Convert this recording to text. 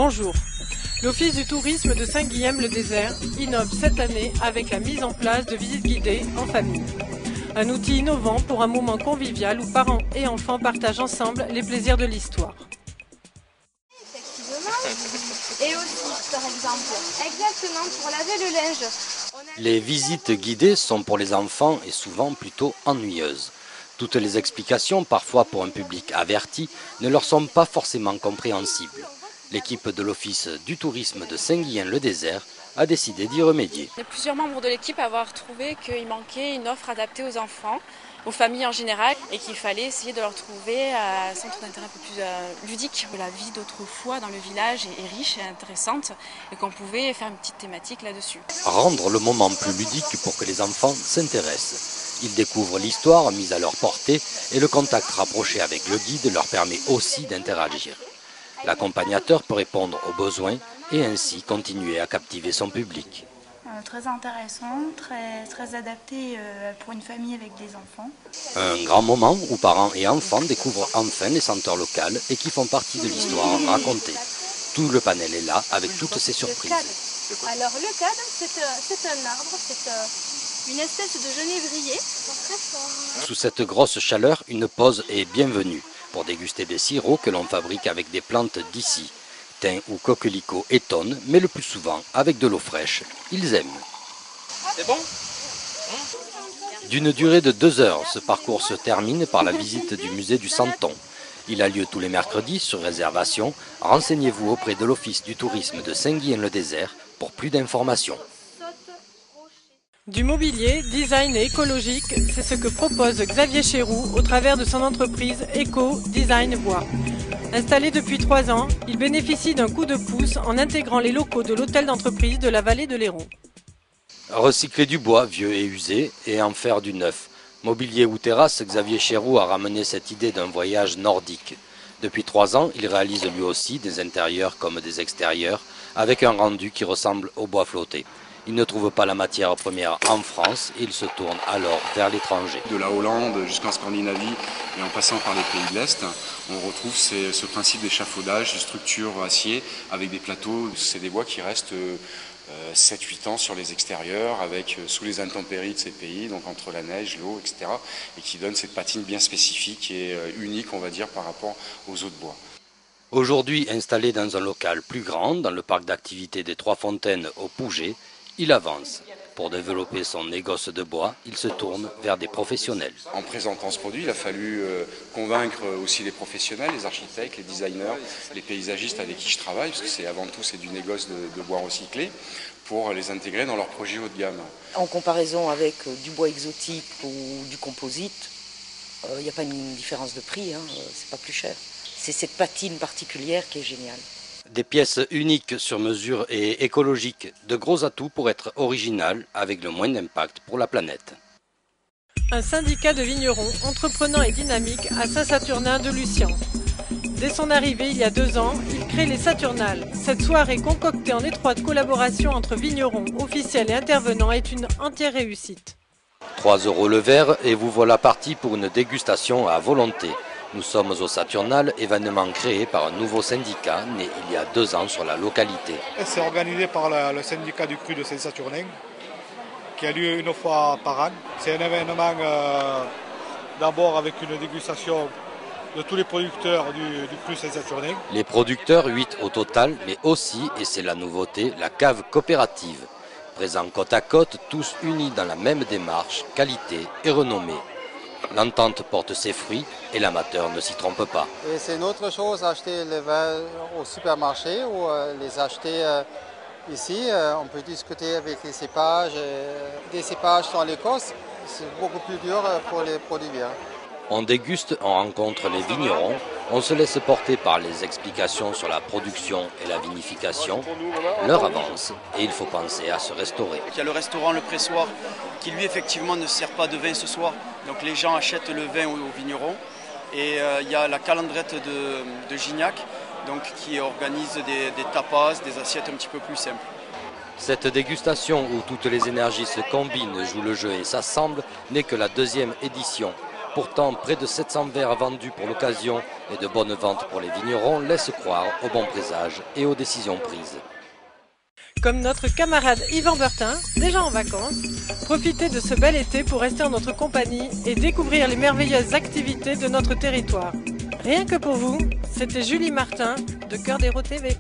Bonjour. L'Office du tourisme de Saint-Guilhem-le-Désert innove cette année avec la mise en place de visites guidées en famille. Un outil innovant pour un moment convivial où parents et enfants partagent ensemble les plaisirs de l'histoire. Et aussi, par exemple, exactement pour laver le linge. Les visites guidées sont pour les enfants et souvent plutôt ennuyeuses. Toutes les explications, parfois pour un public averti, ne leur sont pas forcément compréhensibles. L'équipe de l'Office du tourisme de Saint-Guilhem-le-Désert a décidé d'y remédier. Il y a plusieurs membres de l'équipe à avoir trouvé qu'il manquait une offre adaptée aux enfants, aux familles en général, et qu'il fallait essayer de leur trouver un centre d'intérêt un peu plus ludique. La vie d'autrefois dans le village est riche et intéressante, et qu'on pouvait faire une petite thématique là-dessus. Rendre le moment plus ludique pour que les enfants s'intéressent. Ils découvrent l'histoire mise à leur portée et le contact rapproché avec le guide leur permet aussi d'interagir. L'accompagnateur peut répondre aux besoins et ainsi continuer à captiver son public. Très intéressant, très adapté pour une famille avec des enfants. Un grand moment où parents et enfants découvrent enfin les senteurs locales et qui font partie de l'histoire racontée. Tout le panel est là avec toutes ses surprises. Alors le cadre, c'est un arbre, c'est une espèce de genévrier. Sous cette grosse chaleur, une pause est bienvenue pour déguster des sirops que l'on fabrique avec des plantes d'ici. Thym ou coquelicot étonnent, mais le plus souvent avec de l'eau fraîche. Ils aiment. C'est bon ? D'une durée de 2 heures, ce parcours se termine par la visite du musée du Santon. Il a lieu tous les mercredis sur réservation. Renseignez-vous auprès de l'Office du tourisme de Saint-Guilhem-le-Désert pour plus d'informations. Du mobilier, design et écologique, c'est ce que propose Xavier Chéroux au travers de son entreprise Eco Design Bois. Installé depuis 3 ans, il bénéficie d'un coup de pouce en intégrant les locaux de l'hôtel d'entreprise de la vallée de l'Hérault. Recycler du bois vieux et usé et en faire du neuf. Mobilier ou terrasse, Xavier Chéroux a ramené cette idée d'un voyage nordique. Depuis 3 ans, il réalise lui aussi des intérieurs comme des extérieurs avec un rendu qui ressemble au bois flotté. Il ne trouve pas la matière première en France et il se tourne alors vers l'étranger. De la Hollande jusqu'en Scandinavie et en passant par les pays de l'Est, on retrouve ce principe d'échafaudage, de structure acier avec des plateaux. C'est des bois qui restent 7-8 ans sur les extérieurs, avec sous les intempéries de ces pays, donc entre la neige, l'eau, etc. et qui donnent cette patine bien spécifique et unique, on va dire, par rapport aux autres bois. Aujourd'hui installé dans un local plus grand, dans le parc d'activités des Trois Fontaines au Pouget, il avance. Pour développer son négoce de bois, il se tourne vers des professionnels. En présentant ce produit, il a fallu convaincre aussi les professionnels, les architectes, les designers, les paysagistes avec qui je travaille, parce que c'est avant tout du négoce de bois recyclé, pour les intégrer dans leurs projets haut de gamme. En comparaison avec du bois exotique ou du composite, il n'y a pas une différence de prix, c'est pas plus cher. C'est cette patine particulière qui est géniale. Des pièces uniques sur mesure et écologiques, de gros atouts pour être original avec le moins d'impact pour la planète. Un syndicat de vignerons entreprenant et dynamique à Saint-Saturnin de Lucien. Dès son arrivée il y a 2 ans, il crée les Saturnales. Cette soirée concoctée en étroite collaboration entre vignerons, officiels et intervenants est une entière réussite. 3 € le verre et vous voilà parti pour une dégustation à volonté. Nous sommes au Saturnal, événement créé par un nouveau syndicat né il y a 2 ans sur la localité. C'est organisé par le syndicat du cru de Saint-Saturnin, qui a lieu 1 fois par an. C'est un événement d'abord avec une dégustation de tous les producteurs du cru Saint-Saturnin. Les producteurs, 8 au total, mais aussi, et c'est la nouveauté, la cave coopérative. Présents côte à côte, tous unis dans la même démarche, qualité et renommée. L'entente porte ses fruits et l'amateur ne s'y trompe pas. C'est une autre chose acheter les vins au supermarché ou les acheter ici. On peut discuter avec les cépages. Des cépages dans l'Écosse, c'est beaucoup plus dur pour les produits bien. On déguste, on rencontre les vignerons, on se laisse porter par les explications sur la production et la vinification. L'heure avance et il faut penser à se restaurer. Il y a le restaurant Le Pressoir qui lui effectivement ne sert pas de vin ce soir. Donc les gens achètent le vin aux vignerons. Et il y a la calandrette de Gignac donc, qui organise des tapas, des assiettes un petit peu plus simples. Cette dégustation où toutes les énergies se combinent, jouent le jeu et s'assemblent n'est que la 2e édition. Pourtant, près de 700 verres vendus pour l'occasion et de bonnes ventes pour les vignerons laissent croire au bon présage et aux décisions prises. Comme notre camarade Yvan Bertin, déjà en vacances, profitez de ce bel été pour rester en notre compagnie et découvrir les merveilleuses activités de notre territoire. Rien que pour vous, c'était Julie Martin de Cœur d'Hérault TV.